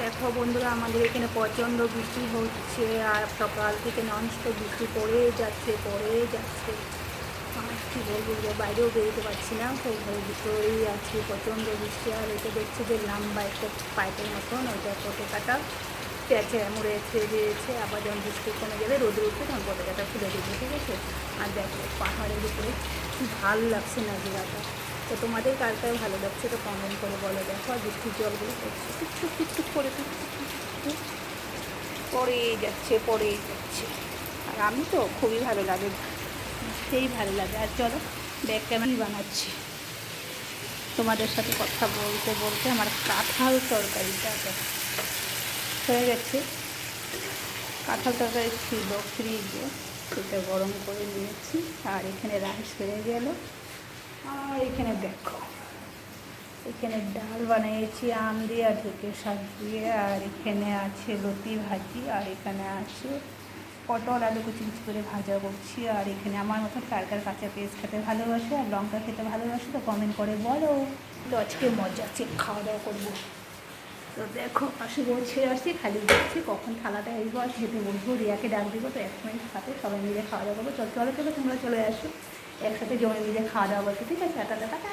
দেখো বন্ধুরা, আমাদের এখানে প্রচণ্ড বৃষ্টি হচ্ছে আর সকাল থেকে ননস্টপ বৃষ্টি পড়েই যাচ্ছে। আর কী বলবো, বাইরেও বেরোতে পারছি না, তো ঘরের ভিতরেই আছি। প্রচণ্ড বৃষ্টি। আর এটা দেখছি যে লম্বা একটা পাইপের মতন, ওইটা পতাকাটা প্যাঁচে মুড়েছে দিয়েছে। আবার যখন বৃষ্টি কমে যাবে, রোদে উঠবে, তখন পতাকাটা খুলে দিবে, ঠিক আছে। আর দেখো পাহাড়ের উপরে কি ভালো লাগছে না জায়গাটা। তো তোমাদের কার কার ভালো লাগছে তো কমেন্ট করে বলো। দেখো আর বৃষ্টির জলগুলো পড়ছে টুকটুক টুকটুক করে পড়েই যাচ্ছে। আর আমি তো খুবই ভালো লাগে, সেই ভালো লাগে। আর চলো ব্যাগ ক্যামেরা বানাচ্ছি তোমাদের সাথে কথা বলতে বলতে। আমার কাঁঠাল তরকারিটা হয়ে গেছে। কাঁঠাল তরকারি ছিল ফ্রিজে, সেটা গরম করে নিয়েছি। আর এখানে রাইস হয়ে গেল। আর এখানে দেখো, এখানে ডাল বানিয়েছি আম দিয়ে আর ঢেকে শাক দিয়ে। আর এখানে আছে লতি ভাজি। আর এখানে আছে পটল আলু কুচি কুচি করে ভাজা করছি। আর এখানে আমার মতো কার কার কাঁচা পেঁয়াজ খেতে ভালোবাসে আর লঙ্কা খেতে ভালোবাসে তো কমেন্ট করে বলো। তো আজকে মজা আছে, খাওয়া দাওয়া করবো। তো দেখো পাশে বসে আসছি, খালি দেখছি কখন থালাটা আসবো আর খেতে বলবো। রিয়াকে ডাক দিব, তো 1 মিনিট সাথে সবাই মিলে খাওয়া দাওয়া করবো। চলো তোমরা চলে আসো, একসাথে জমে মিলে খাওয়া দাওয়া করছি, ঠিক আছে। Tata tata.